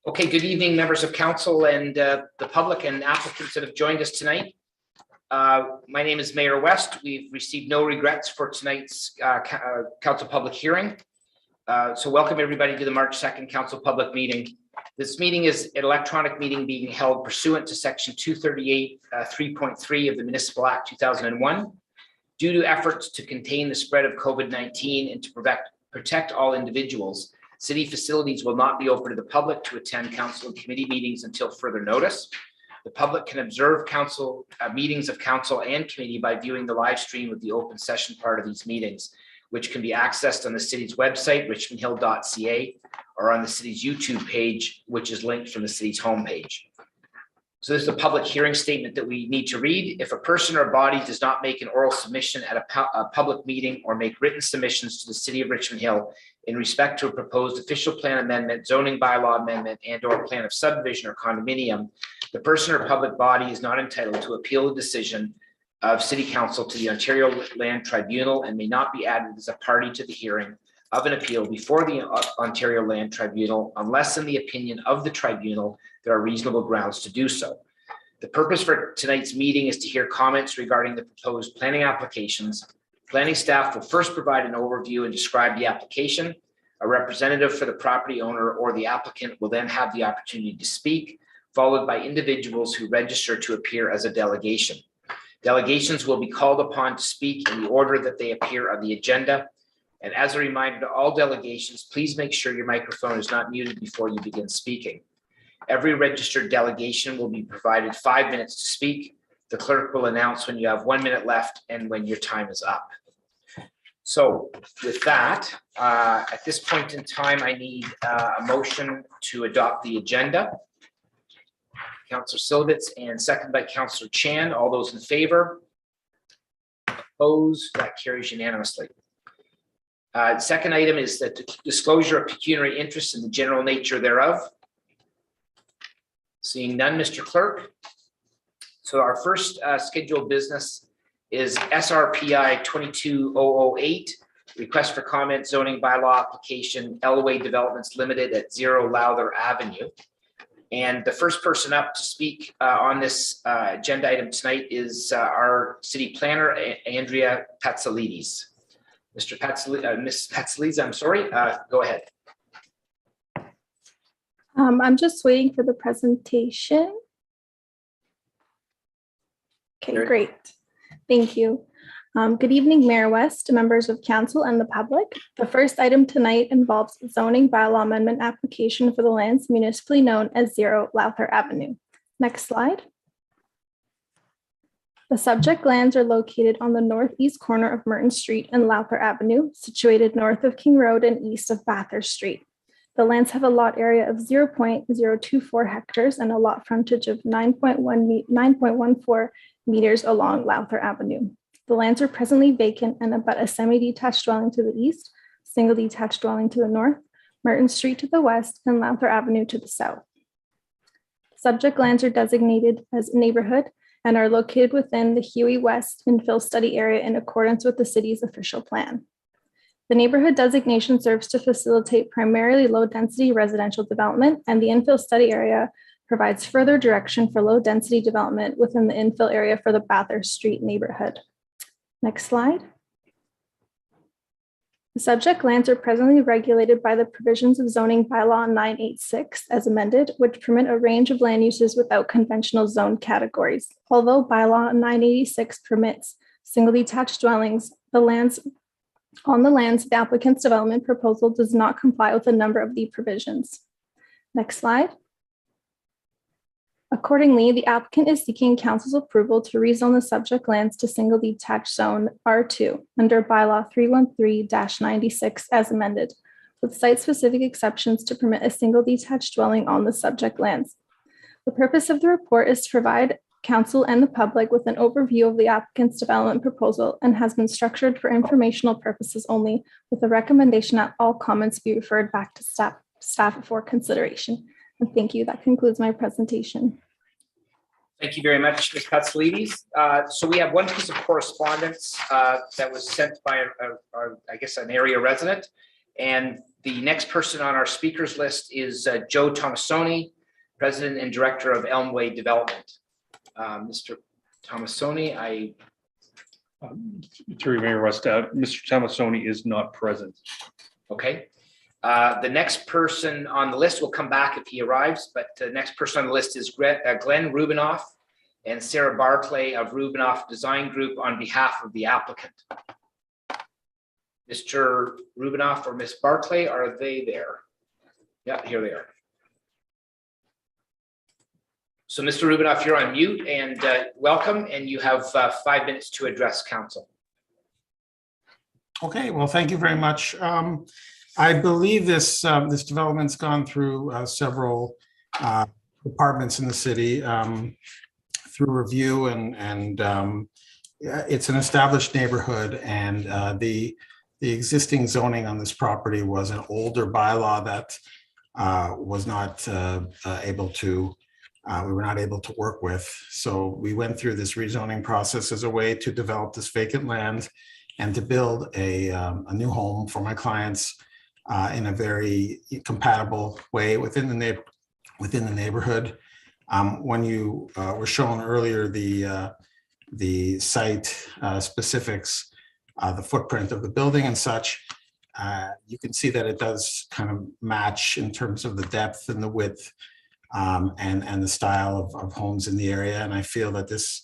Okay, good evening, members of council and the public and applicants that have joined us tonight. My name is Mayor West. We've received no regrets for tonight's council public hearing. So welcome everybody to the March 2nd council public meeting. This meeting is an electronic meeting being held pursuant to section 238 3.3 of the Municipal Act 2001. Due to efforts to contain the spread of COVID-19 and to protect all individuals, city facilities will not be open to the public to attend council and committee meetings until further notice. The public can observe council meetings of council and committee by viewing the live stream of the open session part of these meetings, which can be accessed on the city's website, richmondhill.ca, or on the city's YouTube page, which is linked from the city's homepage. So this is a public hearing statement that we need to read. If a person or body does not make an oral submission at a public meeting or make written submissions to the city of Richmond Hill in respect to a proposed official plan amendment, zoning bylaw amendment, and or plan of subdivision or condominium, the person or public body is not entitled to appeal the decision of City Council to the Ontario Land Tribunal and may not be added as a party to the hearing of an appeal before the Ontario Land Tribunal unless in the opinion of the tribunal there are reasonable grounds to do so. The purpose for tonight's meeting is to hear comments regarding the proposed planning applications. Planning staff will first provide an overview and describe the application. A representative for the property owner or the applicant will then have the opportunity to speak, followed by individuals who register to appear as a delegation. Delegations will be called upon to speak in the order that they appear on the agenda. And as a reminder to all delegations, please make sure your microphone is not muted before you begin speaking. Every registered delegation will be provided 5 minutes to speak. The clerk will announce when you have 1 minute left and when your time is up. So with that, at this point in time, I need a motion to adopt the agenda. Councillor Silvitz and second by Councillor Chan. All those in favor? Opposed? That carries unanimously. Second item is the disclosure of pecuniary interest in the general nature thereof. Seeing none, Mr. Clerk. So our first scheduled business is SRPI 22008, request for comment zoning bylaw application Elway Developments Limited at 0 Lowther Avenue. And the first person up to speak on this agenda item tonight is our city planner, Andrea Patsalides. Ms. Patsalides, I'm sorry, go ahead. I'm just waiting for the presentation. Okay, great. Thank you. Good evening, Mayor West, members of council and the public. The first item tonight involves zoning bylaw amendment application for the lands municipally known as 0 Lowther Avenue. Next slide. The subject lands are located on the northeast corner of Merton Street and Lowther Avenue, situated north of King Road and east of Bathurst Street. The lands have a lot area of 0.024 hectares and a lot frontage of 9.14 meters along Lowther Avenue. The lands are presently vacant and abut a semi-detached dwelling to the east, single detached dwelling to the north, Merton Street to the west, and Lowther Avenue to the south. Subject lands are designated as neighborhood and are located within the Huey West infill study area in accordance with the city's official plan. The neighborhood designation serves to facilitate primarily low-density residential development, and the infill study area provides further direction for low-density development within the infill area for the Bathurst Street neighborhood. Next slide. The subject lands are presently regulated by the provisions of zoning bylaw 986 as amended, which permit a range of land uses without conventional zone categories. Although bylaw 986 permits single detached dwellings, on the lands, the applicant's development proposal does not comply with a number of the provisions. Next slide. Accordingly, the applicant is seeking council's approval to rezone the subject lands to single detached zone R2 under bylaw 313-96 as amended, with site-specific exceptions to permit a single detached dwelling on the subject lands. The purpose of the report is to provide council and the public with an overview of the applicant's development proposal and has been structured for informational purposes only, with the recommendation that all comments be referred back to staff for consideration. And thank you. That concludes my presentation. Thank you very much, Ms. Patsalides. So we have one piece of correspondence that was sent by, I guess, an area resident. And The next person on our speakers list is Joe Tomasoni, President and Director of Elmway Development. Mr. Tomasoni, Through Mayor West, Mr. Tomasoni is not present. okay. The next person on the list will come back if he arrives, but the next person on the list is Glenn Rubinoff and Sarah Barclay of Rubinoff Design Group on behalf of the applicant. Mr. Rubinoff or Ms. Barclay, are they there? Yeah, here they are. So Mr. Rubinoff, you're on mute, and welcome, and you have 5 minutes to address council. Okay, well, thank you very much. I believe this development's gone through several departments in the city through review, and it's an established neighborhood, and the existing zoning on this property was an older bylaw that was not able to. We were not able to work with. So we went through this rezoning process as a way to develop this vacant land and to build a new home for my clients in a very compatible way within the neighborhood. When you were shown earlier the site specifics, the footprint of the building and such, you can see that it does kind of match in terms of the depth and the width and the style of homes in the area. And I feel that this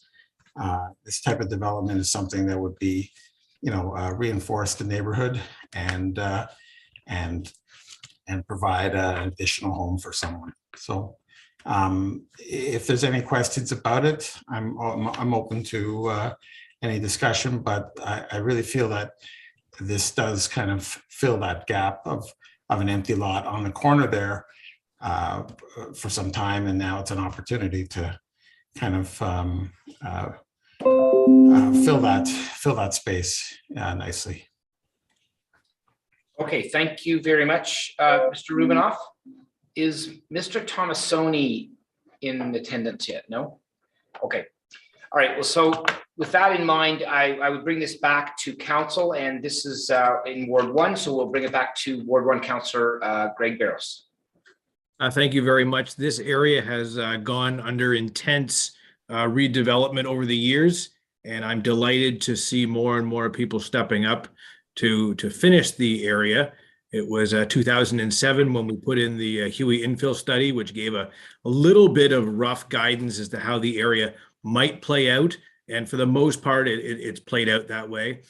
type of development is something that would be, reinforce the neighborhood and provide an additional home for someone. So if there's any questions about it, I'm open to any discussion, but I really feel that this does kind of fill that gap of an empty lot on the corner there for some time, and now it's an opportunity to kind of fill that space nicely. Okay, thank you very much, Mr. Rubinoff. Is Mr. Tomasoni in attendance yet? No? Okay. All right, well, so with that in mind, I would bring this back to council, and this is in Ward 1, so we'll bring it back to Ward 1 Councillor Greg Barros. Thank you very much. This area has gone under intense redevelopment over the years, and I'm delighted to see more and more people stepping up to finish the area. It was 2007 when we put in the Huey infill study, which gave a little bit of rough guidance as to how the area might play out. And for the most part, it's played out that way.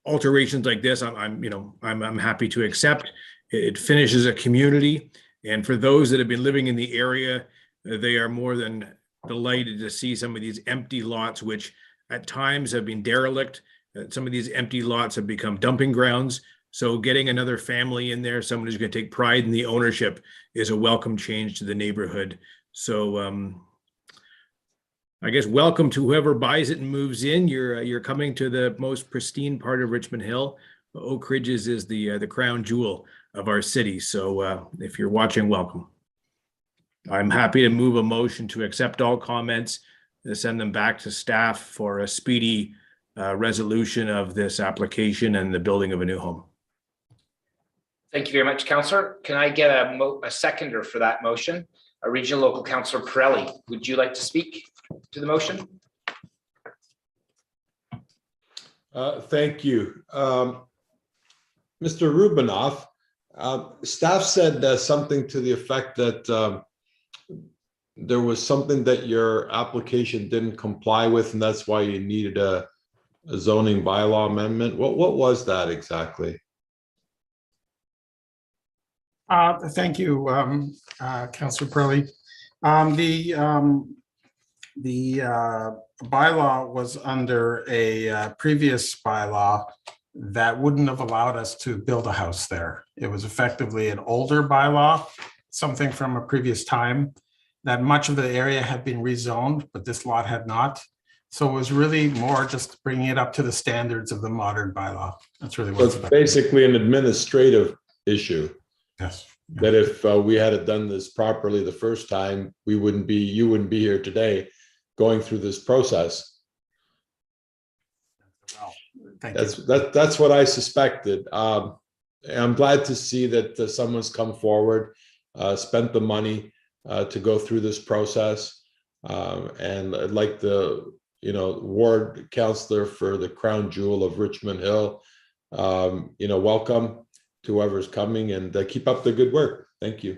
Alterations like this, I'm happy to accept. It finishes a community. And for those that have been living in the area, they are more than delighted to see some of these empty lots, which at times have been derelict. Some of these empty lots have become dumping grounds. So getting another family in there, someone who's going to take pride in the ownership, is a welcome change to the neighborhood. So I guess welcome to whoever buys it and moves in. You're coming to the most pristine part of Richmond Hill. Oak Ridges is the crown jewel of our city. So if you're watching, welcome. I'm happy to move a motion to accept all comments and send them back to staff for a speedy resolution of this application and the building of a new home. Thank you very much, Councillor. Can I get a seconder for that motion? A regional local Councillor Pirelli, would you like to speak to the motion? Thank you. Mr. Rubinoff, staff said something to the effect that there was something that your application didn't comply with, and that's why you needed a zoning bylaw amendment. What was that exactly? Thank you, Councillor Pirelli. The bylaw was under a previous bylaw that wouldn't have allowed us to build a house there. It was effectively an older bylaw, something from a previous time, that much of the area had been rezoned, but this lot had not. So it was really more just bringing it up to the standards of the modern bylaw. That's really what it's about. Basically an administrative issue. Yes. That if we had done this properly the first time, you wouldn't be here today going through this process. Well, thank you. That's what I suspected. I'm glad to see that someone's come forward, spent the money to go through this process. And I'd like the, ward counselor for the crown jewel of Richmond Hill, welcome to whoever's coming, and keep up the good work. Thank you.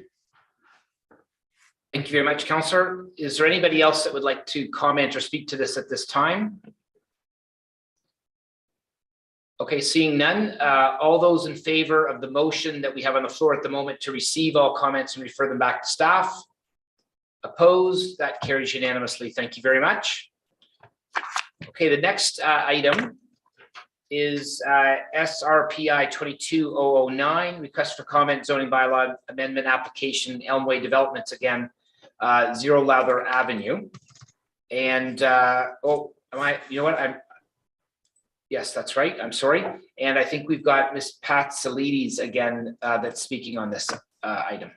Thank you very much, Councillor. Is there anybody else that would like to comment or speak to this at this time? Okay, seeing none, all those in favor of the motion that we have on the floor at the moment to receive all comments and refer them back to staff? Opposed? That carries unanimously. Thank you very much. Okay, the next item is SRPI 22009, request for comment zoning bylaw amendment application, Elmway Developments again, 0 Lowther Avenue. And yes, that's right. I'm sorry. And I think we've got Ms. Pat Salides again that's speaking on this item.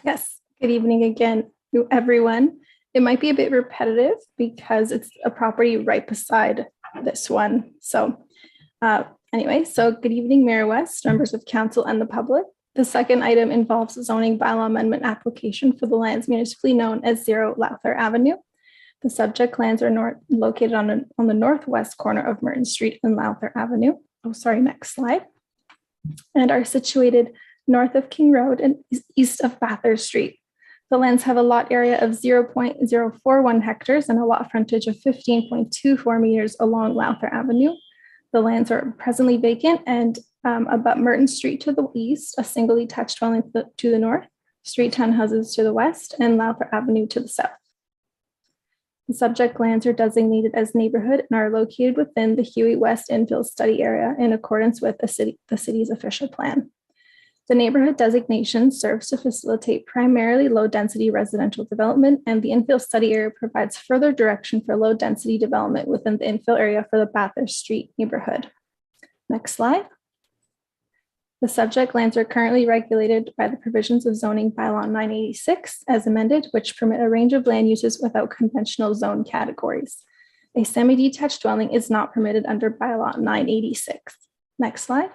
Yes, good evening again, everyone. It might be a bit repetitive because it's a property right beside this one. So anyway, so good evening, Mayor West, members of council and the public. The second item involves a zoning bylaw amendment application for the lands municipally known as 0 Lowther Avenue. The subject lands are located on the northwest corner of Merton Street and Lowther Avenue. Oh, sorry, next slide. And are situated north of King Road and east of Bathurst Street. The lands have a lot area of 0.041 hectares and a lot frontage of 15.24 meters along Lowther Avenue. The lands are presently vacant and abut Merton Street to the east, a single detached dwelling to the north, street townhouses to the west, and Lowther Avenue to the south. The subject lands are designated as neighborhood and are located within the Huey West infill study area in accordance with the city's official plan. The neighborhood designation serves to facilitate primarily low-density residential development, and the infill study area provides further direction for low-density development within the infill area for the Bathurst Street neighborhood. Next slide. The subject lands are currently regulated by the provisions of zoning bylaw 986 as amended, which permit a range of land uses without conventional zone categories. A semi-detached dwelling is not permitted under bylaw 986. Next slide.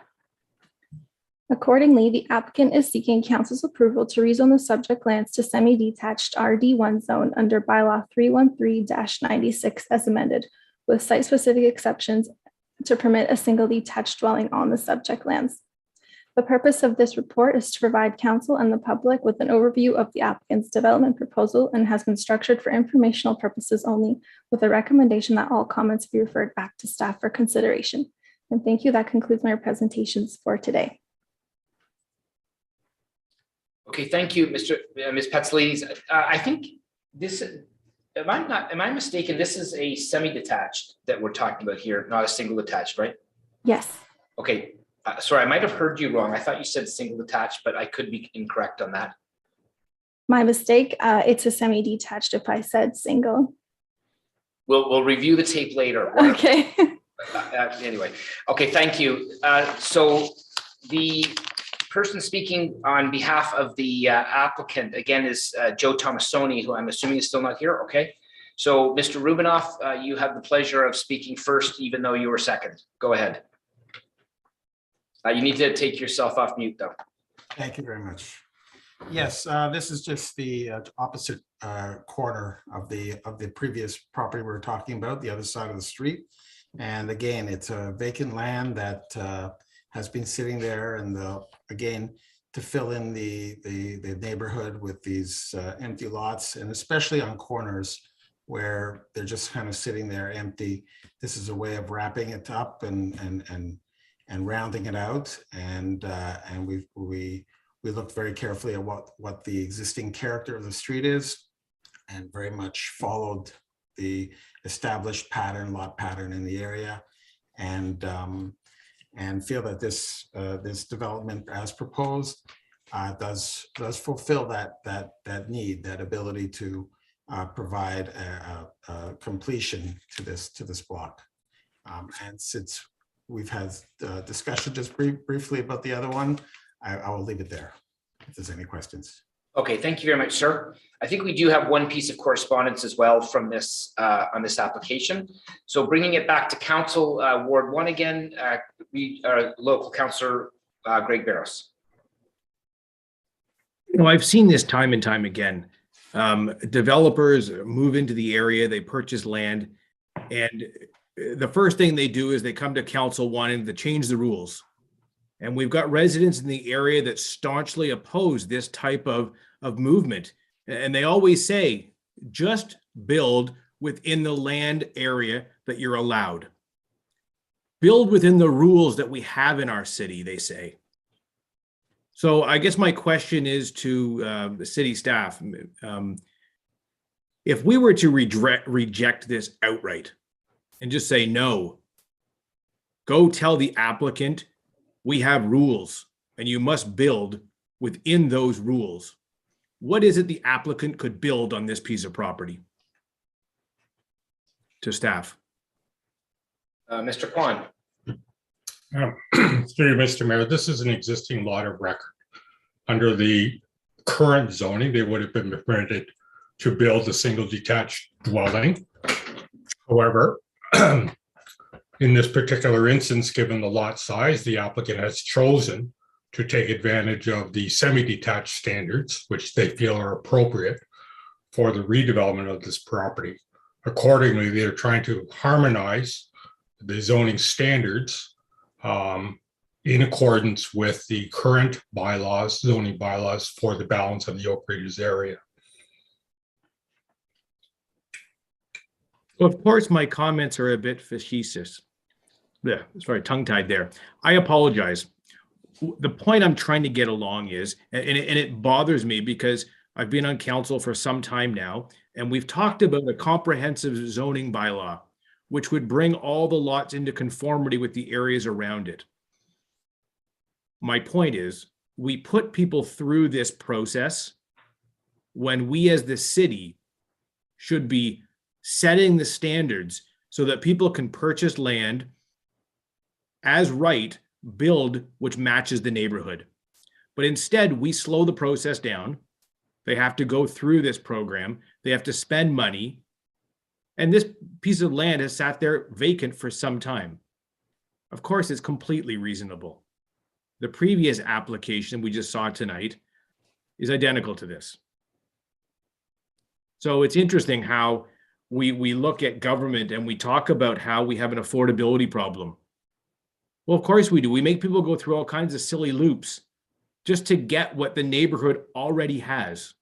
Accordingly, the applicant is seeking council's approval to rezone the subject lands to semi-detached RD1 zone under bylaw 313-96 as amended, with site-specific exceptions to permit a single detached dwelling on the subject lands. The purpose of this report is to provide council and the public with an overview of the applicant's development proposal and has been structured for informational purposes only, with a recommendation that all comments be referred back to staff for consideration. And thank you. That concludes my presentations for today. Okay, thank you, Ms. Patsalides. I think this, am I mistaken? This is a semi-detached that we're talking about here, not a single detached, right? Yes. Okay, sorry, I might have heard you wrong. I thought you said single detached, but I could be incorrect on that. My mistake. It's a semi-detached if I said single. We'll review the tape later. Okay. Anyway, okay, thank you. So the person speaking on behalf of the applicant again is Joe Tomasoni, who I'm assuming is still not here. Okay, so Mr. Rubinoff, you have the pleasure of speaking first, even though you were second. Go ahead. You need to take yourself off mute, though. Thank you very much. Yes, this is just the opposite corner of the previous property we were talking about, the other side of the street. And again, it's a vacant land that has been sitting there, and again, to fill in the neighborhood with these empty lots, and especially on corners where they're just kind of sitting there empty. This is a way of wrapping it up and rounding it out. And we looked very carefully at what the existing character of the street is, and very much followed the established lot pattern in the area, and feel that this development as proposed does fulfill that need, that ability to provide a completion to this block. And since we've had discussion just briefly about the other one, I will leave it there if there's any questions. Okay, thank you very much, sir. I think we do have one piece of correspondence as well from this on this application. So bringing it back to council, Ward 1 again, our local councillor Greg Barros. I've seen this time and time again. Developers move into the area, they purchase land, and the first thing they do is they come to council wanting to change the rules. And we've got residents in the area that staunchly oppose this type of movement. And they always say, just build within the land area that you're allowed. Build within the rules that we have in our city, they say. So I guess my question is to the city staff. If we were to reject this outright and just say, no, go tell the applicant, we have rules and you must build within those rules. What is it the applicant could build on this piece of property? To staff. Mr. Kwan. Through you, Mr. Mayor, this is an existing lot of record. Under the current zoning, they would have been permitted to build a single detached dwelling. However, in this particular instance, given the lot size, the applicant has chosen to take advantage of the semi-detached standards, which they feel are appropriate for the redevelopment of this property. Accordingly, they're trying to harmonize the zoning standards in accordance with the current bylaws, zoning bylaws for the balance of the Oak Ridges area. Well, of course, my comments are a bit facetious. Yeah, sorry, tongue-tied there. I apologize. The point I'm trying to get along is, and it bothers me because I've been on council for some time now, and we've talked about a comprehensive zoning bylaw, which would bring all the lots into conformity with the areas around it. My point is, we put people through this process when we as the city should be setting the standards so that people can purchase land as right, build which matches the neighborhood. But instead, we slow the process down. They have to go through this program. They have to spend money. And this piece of land has sat there vacant for some time. Of course, it's completely reasonable. The previous application we just saw tonight is identical to this. So it's interesting how we look at government and we talk about how we have an affordability problem. Well, of course we do. We make people go through all kinds of silly loops just to get what the neighborhood already has.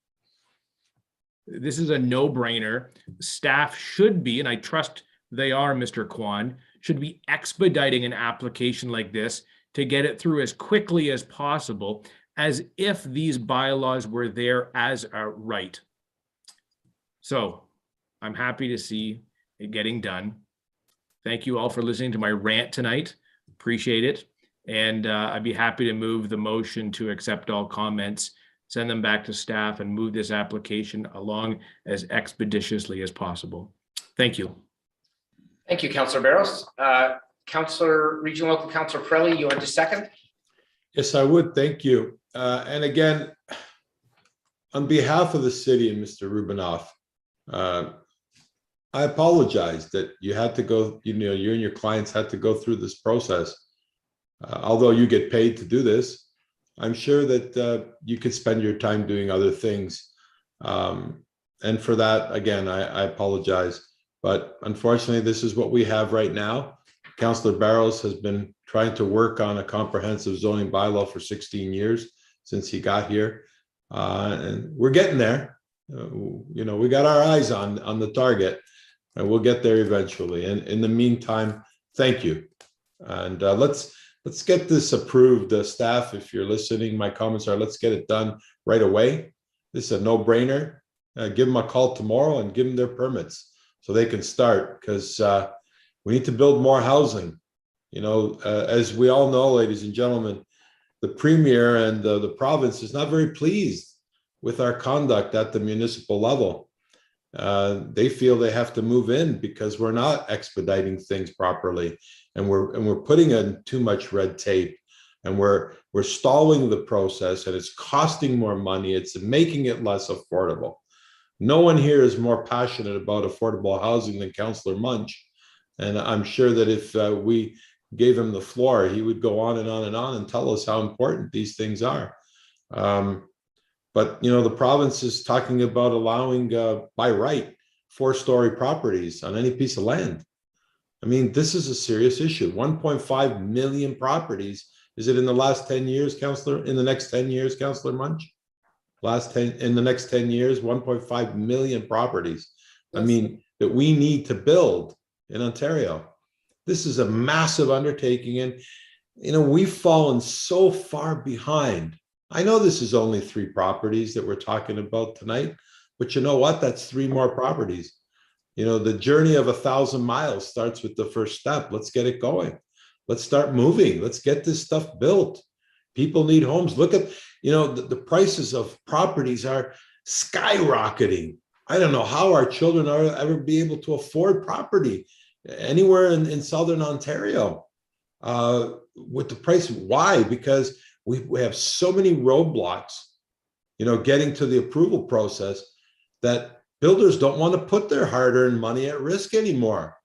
This is a no-brainer. Staff should be, and I trust they are, Mr. Kwan, should be expediting an application like this to get it through as quickly as possible, as if these bylaws were there as a right. So I'm happy to see it getting done. Thank you all for listening to my rant tonight. Appreciate it. And I'd be happy to move the motion to accept all comments, send them back to staff, and move this application along as expeditiously as possible. Thank you. Thank you, Councillor Barros. Regional Local Councillor Pirelli, you want to second? Yes, I would. Thank you. And again, on behalf of the city and Mr. Rubinoff, I apologize that you had to go, you and your clients had to go through this process. Although you get paid to do this, I'm sure that you could spend your time doing other things. And for that, again, I apologize. But unfortunately, this is what we have right now. Councillor Barros has been trying to work on a comprehensive zoning bylaw for 16 years since he got here. And we're getting there. We got our eyes on the target, and we'll get there eventually. And in the meantime, thank you. And let's get this approved. Staff, if you're listening, my comments are, let's get it done right away. This is a no-brainer. Give them a call tomorrow and give them their permits so they can start, because we need to build more housing. As we all know, ladies and gentlemen, the premier and the province is not very pleased with our conduct at the municipal level. They feel they have to move in because we're not expediting things properly, and we're putting in too much red tape, and we're stalling the process, and it's costing more money. It's making it less affordable. No one here is more passionate about affordable housing than Councillor Munch, and I'm sure that if we gave him the floor, he would go on and on and on and tell us how important these things are. But, the province is talking about allowing by right 4-story properties on any piece of land. I mean, this is a serious issue. 1.5 million properties. Is it in the last 10 years, Councillor? In the next 10 years, Councillor Munch? In the next 10 years, 1.5 million properties. I mean, that we need to build in Ontario. This is a massive undertaking. And, we've fallen so far behind. I know this is only 3 properties that we're talking about tonight, but you know what? That's 3 more properties. The journey of 1,000 miles starts with the first step. Let's get it going. Let's start moving. Let's get this stuff built. People need homes. Look at, the prices of properties are skyrocketing. I don't know how our children are ever be able to afford property anywhere in Southern Ontario with the price. Why? Because we have so many roadblocks, getting to the approval process that builders don't want to put their hard-earned money at risk anymore.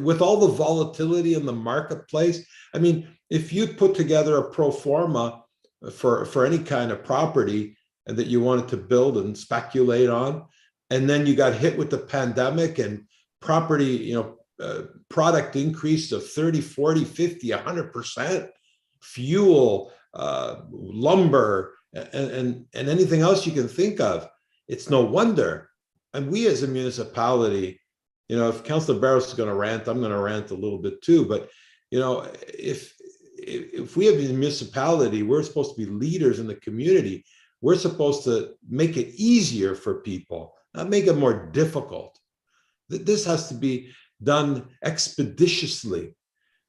With all the volatility in the marketplace, I mean, if you put together a pro forma for any kind of property and that you wanted to build and speculate on, and then you got hit with the pandemic and property, product increase of 30, 40, 50, 100%, fuel, lumber, and anything else you can think of. It's no wonder. And we as a municipality, if Councillor Barros is going to rant, I'm going to rant a little bit too. But, if we have a municipality, we're supposed to be leaders in the community. We're supposed to make it easier for people, not make it more difficult. This has to be done expeditiously.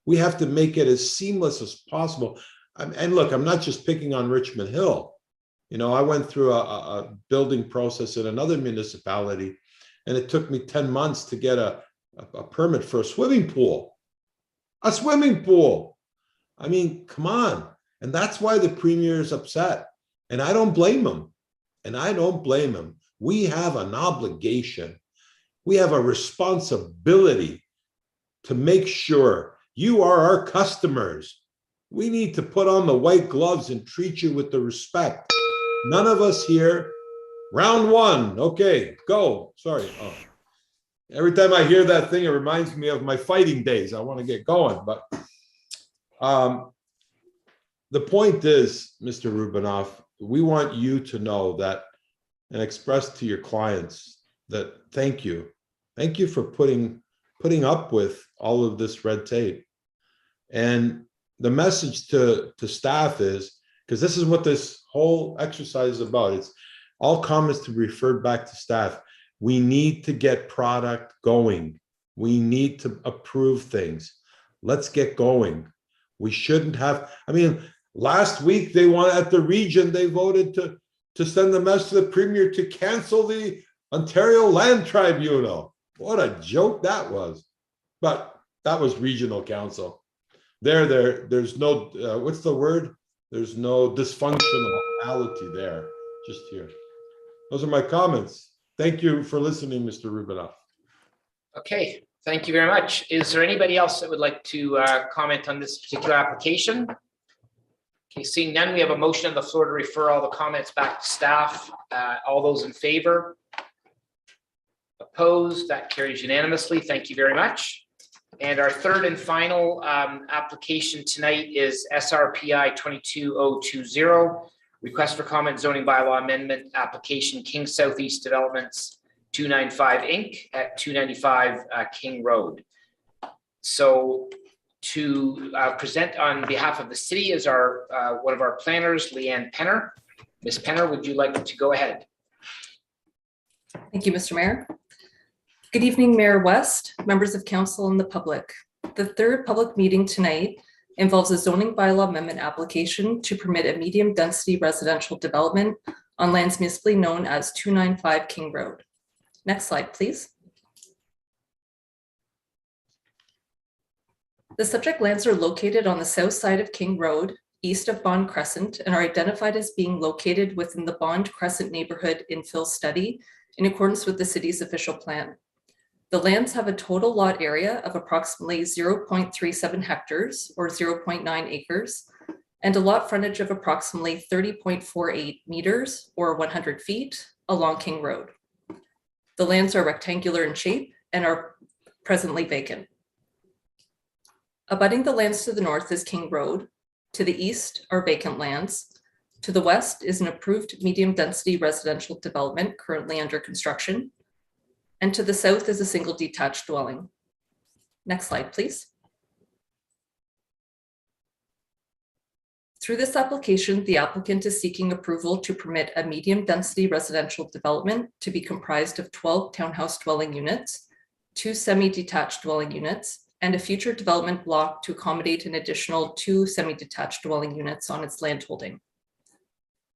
We have to make it as seamless as possible. And look, I'm not just picking on Richmond Hill. I went through a building process in another municipality, and it took me 10 months to get a permit for a swimming pool. A swimming pool. I mean, come on. And that's why the premier is upset. And I don't blame him. We have an obligation. We have a responsibility to make sure you are our customers. We need to put on the white gloves and treat you with the respect. None of us here. Round 1. Okay, go. Sorry. Oh. Every time I hear that thing, it reminds me of my fighting days. I want to get going. But the point is, Mr. Rubinoff, we want you to know that and express to your clients that thank you. Thank you for putting up with all of this red tape. And the message to staff is, because this is what this whole exercise is about. It's all comments to be referred back to staff. We need to get product going. We need to approve things. Let's get going. We shouldn't have, last week at the region, they voted to send the message to the premier to cancel the Ontario Land Tribunal. What a joke that was. But that was regional council. There's no, what's the word? There's no dysfunctionality there, just here. Those are my comments. Thank you for listening, Mr. Rubinoff. Okay, thank you very much. Is there anybody else that would like to comment on this particular application? Okay, seeing none, we have a motion on the floor to refer all the comments back to staff. All those in favor? Opposed? That carries unanimously. Thank you very much. And our third and final application tonight is SRPI 22020, request for comment zoning bylaw amendment application King Southeast Developments 295 Inc. at 295 King Road. So to present on behalf of the city is our one of our planners, Leanne Penner. Ms. Penner, would you like to go ahead? Thank you, Mr. Mayor. Good evening, Mayor West, members of council, and the public. The third public meeting tonight involves a zoning bylaw amendment application to permit a medium density residential development on lands municipally known as 295 King Road. Next slide, please. The subject lands are located on the south side of King Road, east of Bond Crescent, and are identified as being located within the Bond Crescent neighborhood infill study in accordance with the city's official plan. The lands have a total lot area of approximately 0.37 hectares or 0.9 acres, and a lot frontage of approximately 30.48 meters or 100 feet along King Road. The lands are rectangular in shape and are presently vacant. Abutting the lands to the north is King Road. To the east are vacant lands. To the west is an approved medium-density residential development currently under construction. And to the south is a single detached dwelling. Next slide, please. Through this application, the applicant is seeking approval to permit a medium-density residential development to be comprised of 12 townhouse dwelling units, 2 semi-detached dwelling units, and a future development block to accommodate an additional 2 semi-detached dwelling units on its land holding.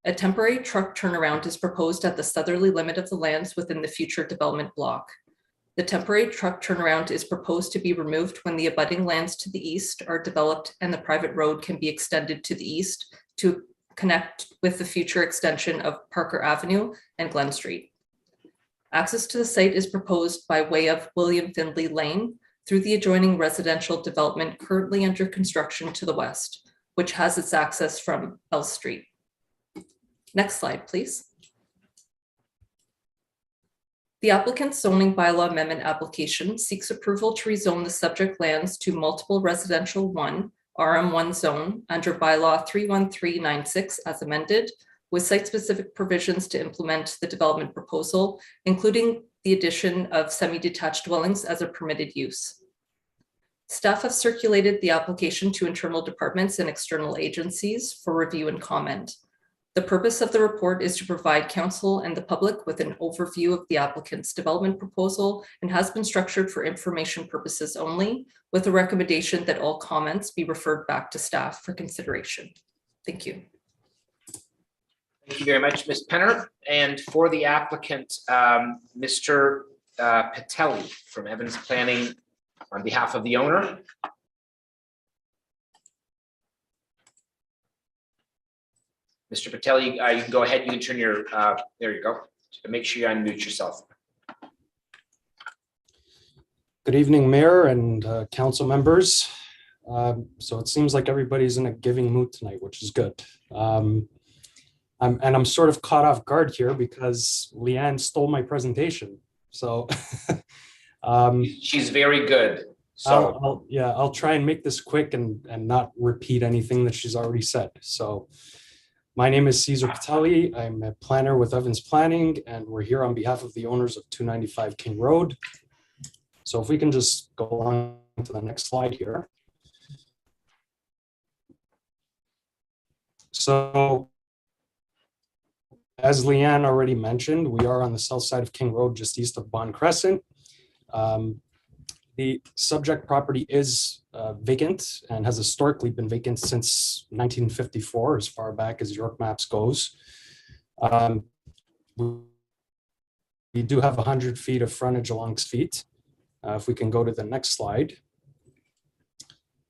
A temporary truck turnaround is proposed at the southerly limit of the lands within the future development block. The temporary truck turnaround is proposed to be removed when the abutting lands to the east are developed and the private road can be extended to the east to connect with the future extension of Parker Avenue and Glen Street. Access to the site is proposed by way of William Findlay Lane through the adjoining residential development currently under construction to the west, which has its access from L Street. Next slide, please. The applicant's zoning bylaw amendment application seeks approval to rezone the subject lands to multiple residential 1 RM1 zone under bylaw 31396 as amended, with site-specific provisions to implement the development proposal, including the addition of semi-detached dwellings as a permitted use. Staff have circulated the application to internal departments and external agencies for review and comment. The purpose of the report is to provide council and the public with an overview of the applicant's development proposal and has been structured for information purposes only, with a recommendation that all comments be referred back to staff for consideration. Thank you. Thank you very much, Ms. Penner. And for the applicant, Mr. Patelli from Evans Planning on behalf of the owner. Mr. Patel, you can go ahead. You can turn your, there you go. Make sure you unmute yourself. Good evening, Mayor and council members. So it seems like everybody's in a giving mood tonight, which is good. I'm sort of caught off guard here because Leanne stole my presentation. So she's very good. So I'll try and make this quick and not repeat anything that she's already said. So my name is Cesar Patelli. I'm a planner with Evans Planning, and we're here on behalf of the owners of 295 King Road. So if we can just go on to the next slide here. So as Leanne already mentioned, we are on the south side of King Road, just east of Bond Crescent. The subject property is vacant and has historically been vacant since 1954, as far back as York Maps goes. We do have 100 feet of frontage along feet. If we can go to the next slide.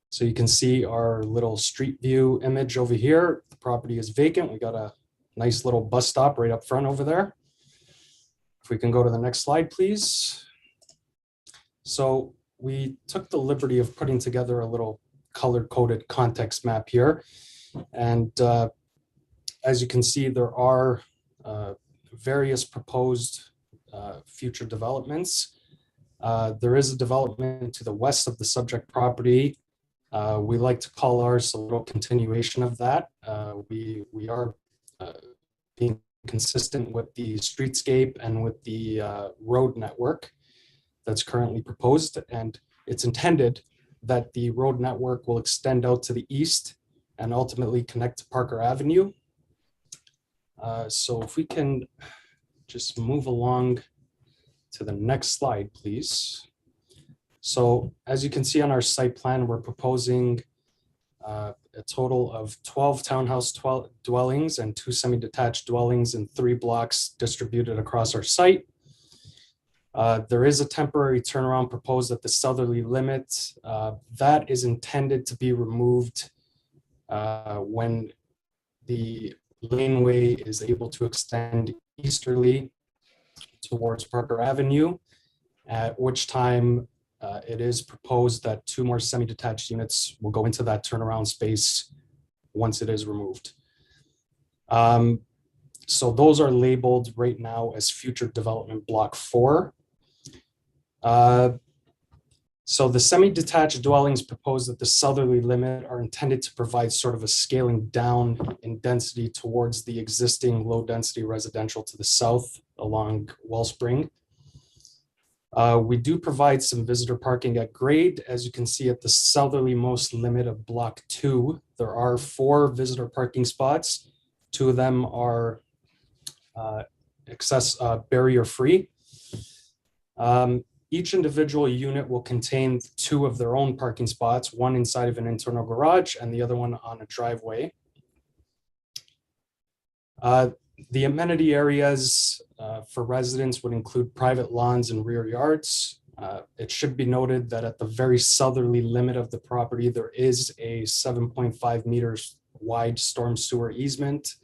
So you can see our little street view image over here. The property is vacant. We got a nice little bus stop right up front over there. If we can go to the next slide, please. So we took the liberty of putting together a little color-coded context map here. And as you can see, there are various proposed future developments. There is a development to the west of the subject property. We like to call ours a little continuation of that. We are being consistent with the streetscape and with the road network that's currently proposed, and it's intended that the road network will extend out to the east and ultimately connect to Parker Avenue. So if we can just move along to the next slide, please. So as you can see on our site plan, we're proposing a total of 12 townhouse dwellings and 2 semi-detached dwellings in 3 blocks distributed across our site. There is a temporary turnaround proposed at the southerly limit. That is intended to be removed when the laneway is able to extend easterly towards Parker Avenue. at which time it is proposed that 2 more semi-detached units will go into that turnaround space once it is removed. So those are labeled right now as future development block 4. So the semi-detached dwellings proposed at the southerly limit are intended to provide sort of a scaling down in density towards the existing low-density residential to the south along Wellspring. We do provide some visitor parking at grade. As you can see at the southerly-most limit of block 2, there are 4 visitor parking spots. 2 of them are barrier-free. Each individual unit will contain 2 of their own parking spots, one inside of an internal garage and the other one on a driveway. The amenity areas for residents would include private lawns and rear yards. It should be noted that at the very southerly limit of the property, there is a 7.5 meters wide storm sewer easement.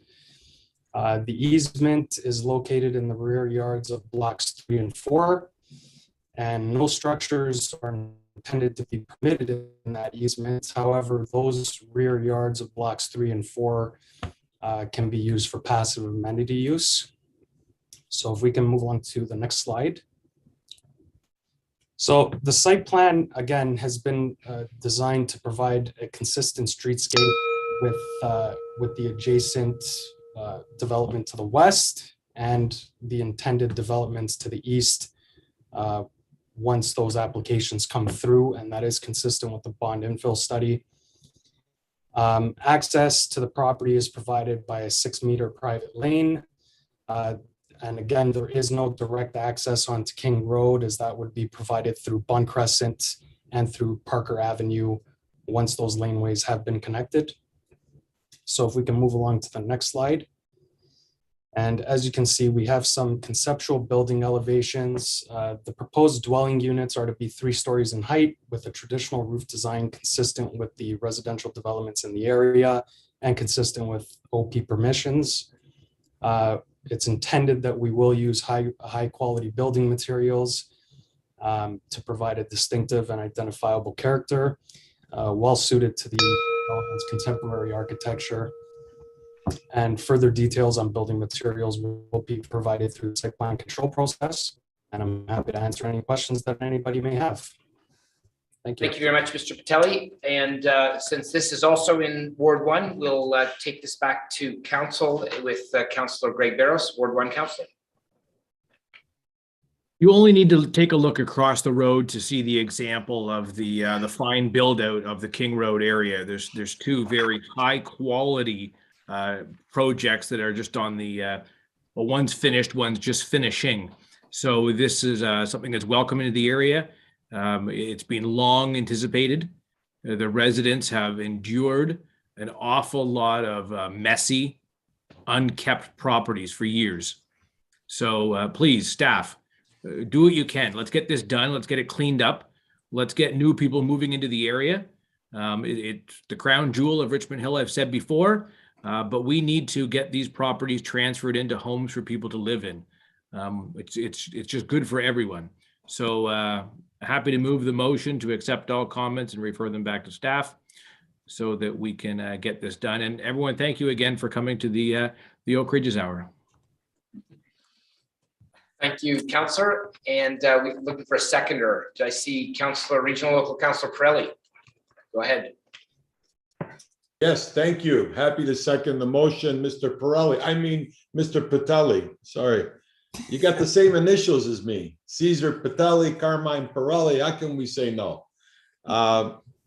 The easement is located in the rear yards of blocks 3 and 4. And no structures are intended to be permitted in that easement. However, those rear yards of blocks 3 and 4 can be used for passive amenity use. So if we can move on to the next slide. So the site plan, again, has been designed to provide a consistent streetscape with the adjacent development to the west and the intended developments to the east once those applications come through, and that is consistent with the bond infill study. Access to the property is provided by a 6-meter private lane. And again, there is no direct access onto King Road, as that would be provided through Bond Crescent and through Parker Avenue once those laneways have been connected. So if we can move along to the next slide. And as you can see, we have some conceptual building elevations. The proposed dwelling units are to be 3 stories in height with a traditional roof design consistent with the residential developments in the area and consistent with OP permissions. It's intended that we will use high quality building materials to provide a distinctive and identifiable character, well suited to the development's contemporary architecture. And further details on building materials will be provided through the site plan control process. And I'm happy to answer any questions that anybody may have. Thank you. Thank you very much, Mr. Patelli. And since this is also in Ward 1, we'll take this back to council with Councillor Greg Barros, Ward 1 councillor. You only need to take a look across the road to see the example of the fine build out of the King Road area. There's 2 very high quality projects that are just on the well, one's finished, one's just finishing. So this is something that's welcome into the area. It's been long anticipated. The residents have endured an awful lot of messy, unkept properties for years. So please, staff, do what you can. Let's get this done. Let's get it cleaned up. Let's get new people moving into the area. It's the crown jewel of Richmond Hill, I've said before. But we need to get these properties transferred into homes for people to live in. It's just good for everyone. So happy to move the motion to accept all comments and refer them back to staff so that we can get this done. And everyone, thank you again for coming to the Oak Ridges Hour. Thank you, councillor. And we're looking for a seconder. Do I see Regional Local Councillor Pirelli? Go ahead. Yes, thank you. Happy to second the motion, Mr. Mr. Patelli, sorry. You got the same initials as me, Caesar Patelli, Carmine Pirelli. How can we say no?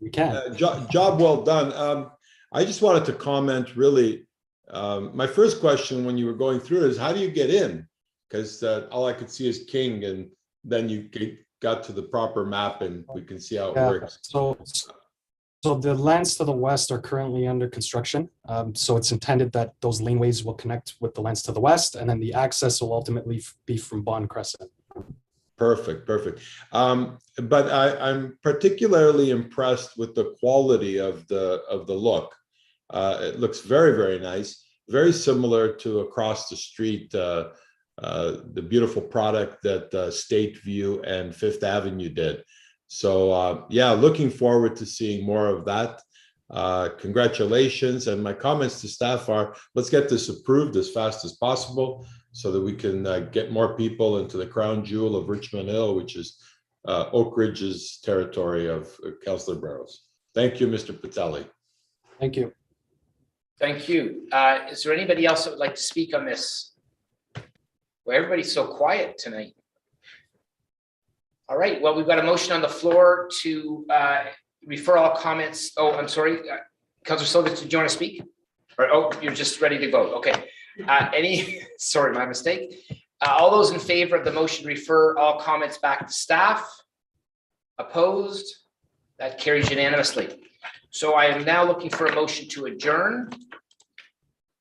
We can. Job well done. I just wanted to comment really. My first question when you were going through it is how do you get in? Because all I could see is King, and then you got to the proper map and we can see how it works. So the lands to the west are currently under construction. So it's intended that those laneways will connect with the lands to the west, and then the access will ultimately be from Bond Crescent. Perfect. But I'm particularly impressed with the quality of the look. It looks very, very nice, very similar to across the street the beautiful product that State View and Fifth Avenue did. So yeah, looking forward to seeing more of that. Congratulations. And my comments to staff are, let's get this approved as fast as possible so that we can get more people into the crown jewel of Richmond Hill, which is Oak Ridge's territory of Councillor Barrows. Thank you, Mr. Patelli. Thank you. Thank you. Is there anybody else that would like to speak on this? Well, everybody's so quiet tonight. All right, well, we've got a motion on the floor to refer all comments. Oh, I'm sorry. Councillor Silva, did you want to speak? Or, oh, you're just ready to vote. Okay. Sorry, my mistake. All those in favor of the motion to refer all comments back to staff? Opposed? That carries unanimously. So I am now looking for a motion to adjourn.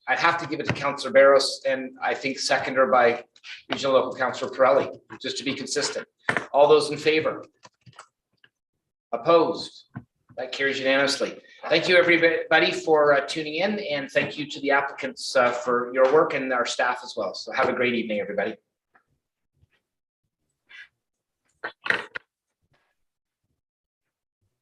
I'd have to give it to Councillor Barrows, and I think seconder by Regional Local Councillor Pirelli, just to be consistent. All those in favor? Opposed? That carries unanimously. Thank you, everybody, for tuning in, and thank you to the applicants for your work and our staff as well. So have a great evening, everybody.